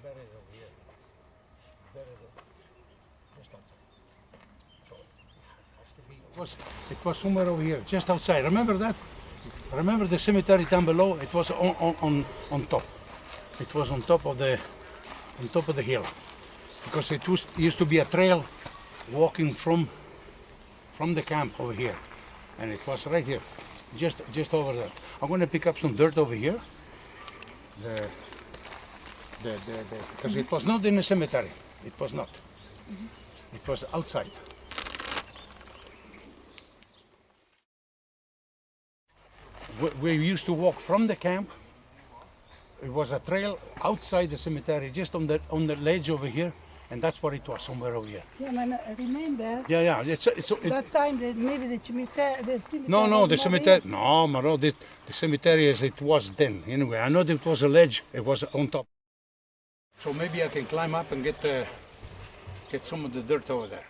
buried over here. Buried just outside. So it has to be. It was somewhere over here, just outside. Remember that? Remember the cemetery down below? It was on top. It was on top of the hill, because it used to be a trail walking from the camp over here, and it was right here, just over there. I'm going to pick up some dirt over here. Because it was not in the cemetery. It was not. It was outside. We used to walk from the camp. It was a trail outside the cemetery, just on the ledge over here, and that's what it was, somewhere over here. Yeah, man, remember? Yeah. That time, maybe the cemetery. No, the cemetery. No, Maro, the cemetery as it was then. Anyway, I know that it was a ledge. It was on top. So maybe I can climb up and get some of the dirt over there.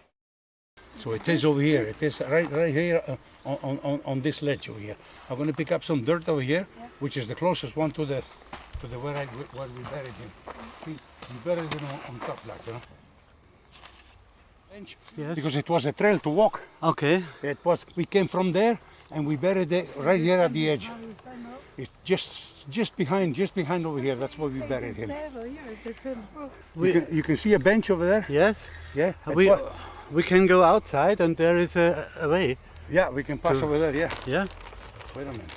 So it is over here. It is right here on this ledge over here. I'm going to pick up some dirt over here, which is the closest one to the where we buried him. See, we buried him on top, like, you know. Bench. Yes. Because it was a trail to walk. Okay. It was. We came from there and we buried it right here at the edge. It's just behind over here. That's where we buried him. You can see a bench over there. Yes. Yeah. We can go outside, and there is a way. Yeah, we can pass over there. Yeah. Yeah. Wait a minute.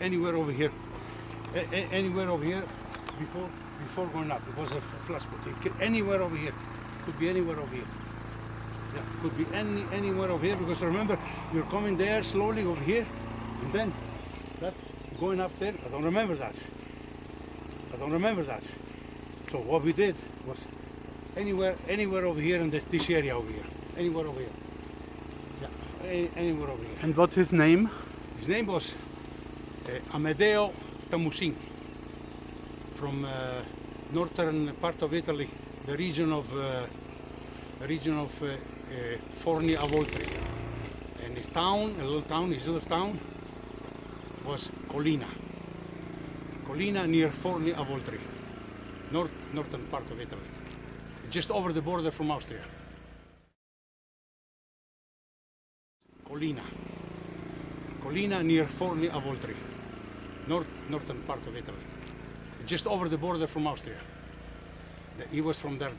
Anywhere over here. Anywhere over here before going up. It was a flash spot. Anywhere over here. Could be anywhere over here. Yeah, could be anywhere over here, because remember, you're coming there slowly over here, and then that going up there. I don't remember that. So what we did was anywhere over here in this area over here. Anywhere over here. Yeah, anywhere over here. And what's his name? His name was Amedeo Tamussin, from northern part of Italy, the region of Forni Avoltri, and his little town was Collina near Forni Avoltri, northern part of Italy, just over the border from Austria. Collina near Forni Avoltri, northern part of Italy, just over the border from Austria. He was from there,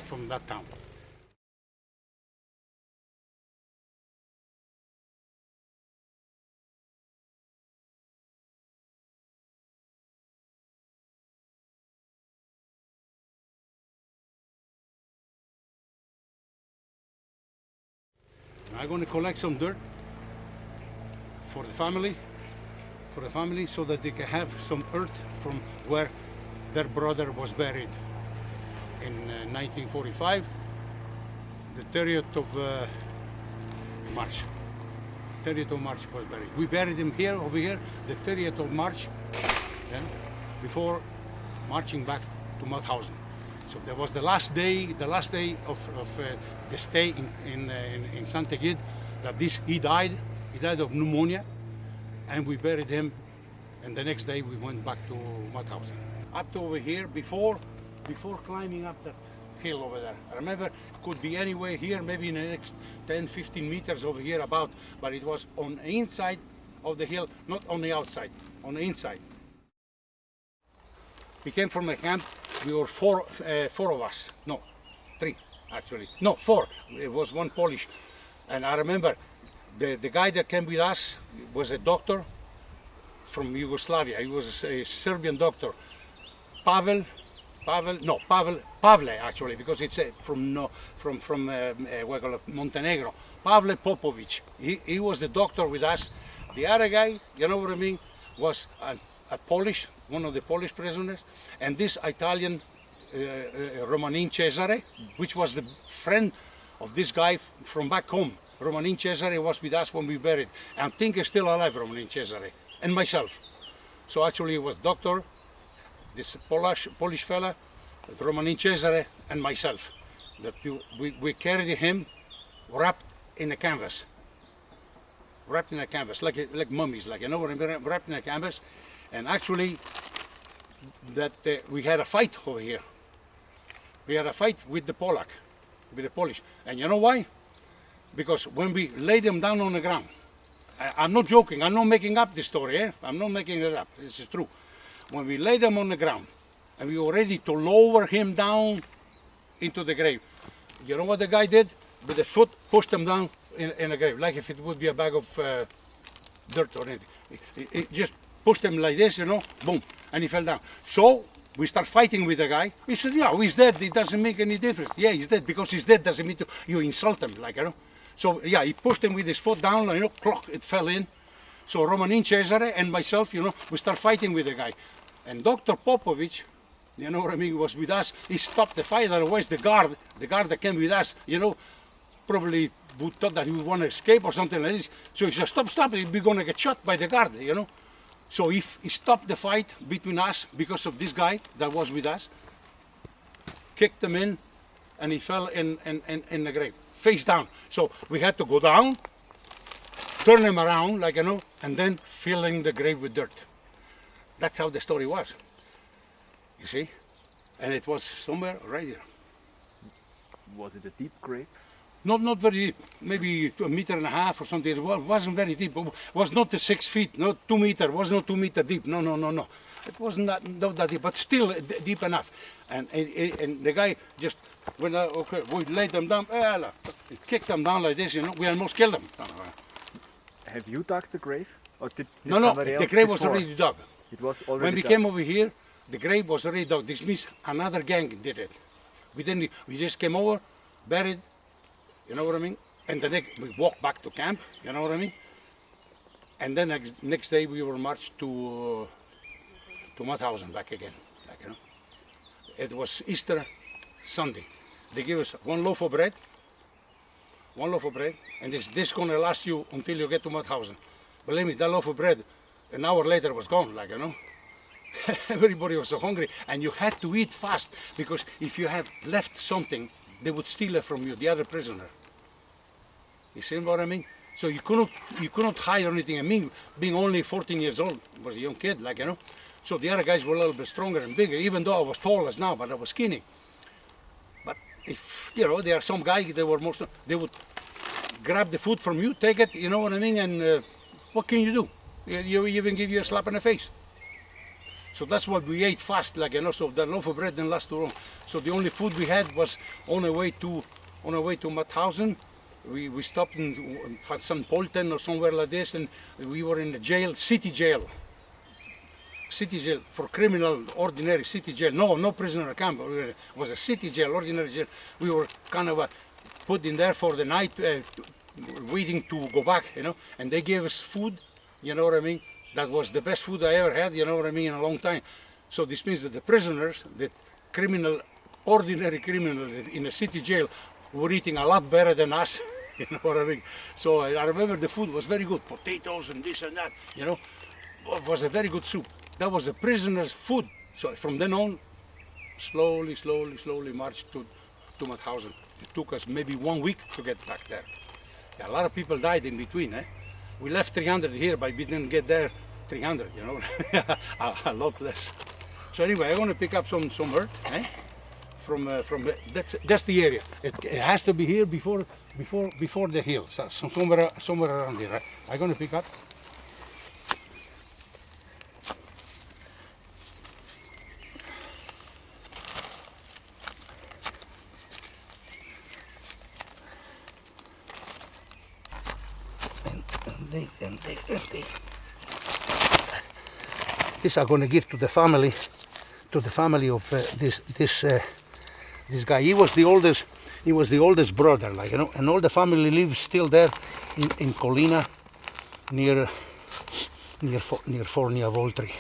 from that town. I'm going to collect some dirt for the family, so that they can have some earth from where their brother was buried in 1945, the 30th of March. 30th of March was buried. We buried him over here, the 30th of March, before marching back to Mauthausen. So that was the last day of the stay in St. Aegyd. He died of pneumonia, and we buried him, and the next day we went back to Mauthausen. Up to over here, before climbing up that hill over there. I remember it could be anywhere here, maybe in the next 10-15 meters over here about, but it was on the inside of the hill, not on the outside, on the inside. We came from the camp. We were four of us. No, three actually. No, four. It was one Polish, and I remember the guy that came with us was a doctor from Yugoslavia. He was a Serbian doctor, Pavle actually, because it's from Montenegro. Pavle Popovic. He was the doctor with us. The other guy, you know what I mean, was a Polish, one of the Polish prisoners, and this Italian Romanin Cesare, which was the friend of this guy from back home. Romanin Cesare was with us when we buried. I think he's still alive, Romanin Cesare, and myself. So actually it was doctor, this Polish fella, Romanin Cesare, and myself. That we carried him wrapped in a canvas. Wrapped in a canvas, like mummies, like, you know what I mean? Wrapped in a canvas. And actually, that we had a fight over here. We had a fight with the Polak, with the Polish. And you know why? Because when we laid them down on the ground, I'm not joking, I'm not making up this story, eh? I'm not making it up, this is true. When we laid them on the ground, and we were ready to lower him down into the grave, you know what the guy did? With his foot, pushed him down in a grave, like if it would be a bag of dirt or anything. He just pushed him like this, you know, boom, and he fell down. So we start fighting with the guy. He said, yeah, he's dead, it doesn't make any difference. Yeah, he's dead, because he's dead doesn't mean you insult him, like, you know. So yeah, he pushed him with his foot down, and, you know, clock, it fell in. So Romanin Cesare and myself, you know, we start fighting with the guy. And Dr. Popovich, you know what I mean, was with us. He stopped the fight, otherwise the guard that came with us, you know, probably would thought that he would want to escape or something like this. So he said, stop, we're going to get shot by the guard, you know. So he stopped the fight between us because of this guy that was with us, kicked him in, and he fell in the grave, face down. So we had to go down, turn him around, like, you know, and then filling the grave with dirt. That's how the story was, you see? And it was somewhere right here. Was it a deep grave? Not very deep, maybe 1.5 meters or something. It wasn't very deep. It was not the 6 feet, not 2 meters, was not 2 meters deep. No. It wasn't not that deep, but still deep enough. And the guy just went, okay, we laid them down, kicked them down like this, you know, we almost killed them. Have you dug the grave? Or did No, somebody else the grave was before? already dug. It was already When we dug. came over here, the grave was already dug. This means another gang did it. We just came over, buried, you know what I mean? And the next, we walked back to camp, you know what I mean? And then next day we were marched to Mauthausen back again, like, you know. It was Easter Sunday. They give us one loaf of bread, and this gonna last you until you get to Mauthausen. Believe me, that loaf of bread, an hour later was gone, like, you know. Everybody was so hungry, and you had to eat fast, because if you had left something, they would steal it from you, the other prisoner. You see what I mean? So you couldn't hide or anything. I mean, being only 14 years old, was a young kid, like, you know. So the other guys were a little bit stronger and bigger, even though I was tall as now, but I was skinny. But if, you know, there are some guys, they would grab the food from you, take it, you know what I mean, and what can you do? You even give you a slap in the face. So that's what we ate fast, like, you know, so the loaf of bread didn't last too long. So the only food we had was on our way to Mauthausen. We stopped in St. Polten or somewhere like this, and we were in the jail, city jail for criminal, ordinary city jail. No prisoner camp. It was a city jail, ordinary jail. We were kind of put in there for the night, waiting to go back, you know. And they gave us food, you know what I mean. That was the best food I ever had, you know what I mean, in a long time. So this means that the prisoners, the ordinary criminals in a city jail, were eating a lot better than us, you know what I mean. So I remember the food was very good, potatoes and this and that, you know. It was a very good soup. That was the prisoners' food. So from then on, slowly marched to Mauthausen. It took us maybe 1 week to get back there. A lot of people died in between, eh? We left 300 here, but we didn't get there 300, you know, a lot less. So anyway, I'm going to pick up some earth, eh? From that's the area. It has to be here before the hill, so somewhere around here. Right? I'm going to pick up. This I'm going to give to the family of this guy. He was the oldest brother, like, you know, and all the family lives still there in Collina, near Forni Avoltri.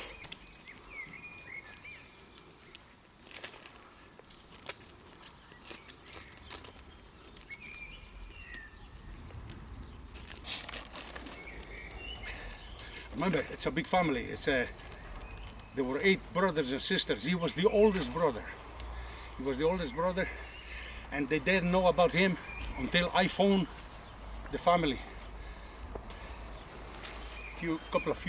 remember, it's a big family. There were 8 brothers and sisters. He was the oldest brother. He was the oldest brother, and they didn't know about him until I phoned the family. Few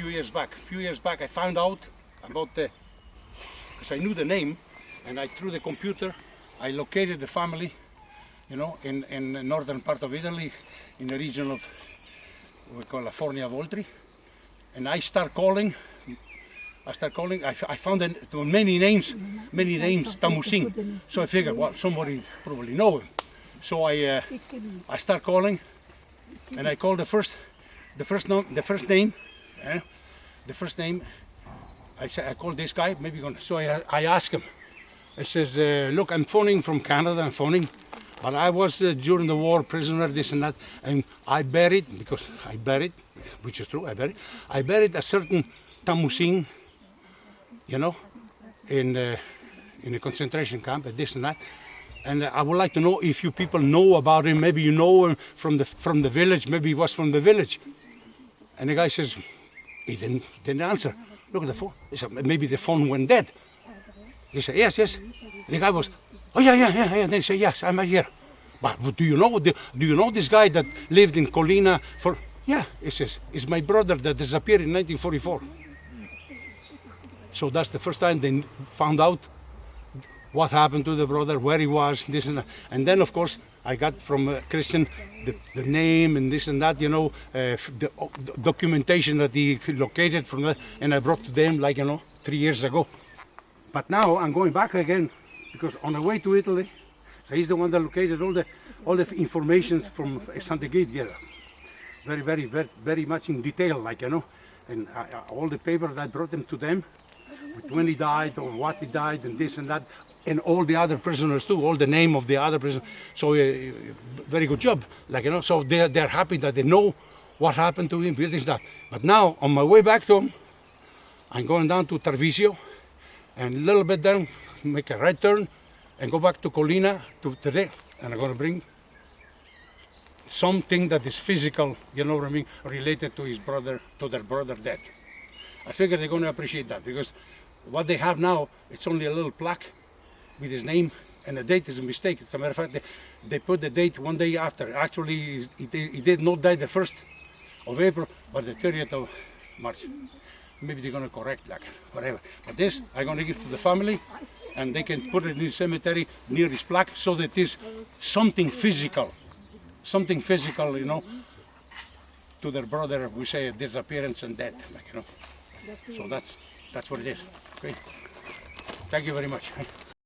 years back, I found out about because I knew the name, and through the computer, I located the family, you know, in the northern part of Italy, in the region of we call Forni Avoltri, and I start calling. I found many names, Tamussin. So I figured, well, somebody probably know him. So I start calling, and I call the first name. I call this guy. Maybe so I ask him. I says, look, I'm phoning from Canada. I'm phoning, but I was during the war prisoner, this and that, and I buried, which is true. I buried a certain Tamussin, you know, in a concentration camp, this and that. And I would like to know if you people know about him. Maybe you know him from the village. Maybe he was from the village. And the guy says, he didn't answer. Look at the phone. He said, maybe the phone went dead. He said, yes. And the guy was, oh yeah. And they say, yes, I'm here. But do you know this guy that lived in Collina for? Yeah, he says, it's my brother that disappeared in 1944. So that's the first time they found out what happened to the brother, where he was, this and that. And then, of course, I got from Christian the name and this and that, you know, the documentation that he located from that, and I brought to them, like, you know, 3 years ago. But now I'm going back again, because on the way to Italy, so he's the one that located all the information from Aegyd, yeah, very much in detail, like, you know, and all the paper that I brought them to them, when he died or what he died and this and that, and all the other prisoners too, all the name of the other prisoners. So very good job, like, you know. So they're happy that they know what happened to him, this and that. But now on my way back to him, I'm going down to Tarvisio, and a little bit down, make a right turn, and go back to Collina today, and I'm going to bring something that is physical, you know what I mean, related to his brother, to their brother dead. I figure they're going to appreciate that, because what they have now, it's only a little plaque with his name, and the date is a mistake. As a matter of fact, they put the date one day after. Actually, he did not die the 1st of April, but the 30th of March. Maybe they're going to correct that, whatever. But this, I'm going to give to the family, and they can put it in the cemetery near his plaque, so that it is something physical, you know, to their brother, we say, disappearance and death, like, you know. So that's what it is. Okay. Thank you very much.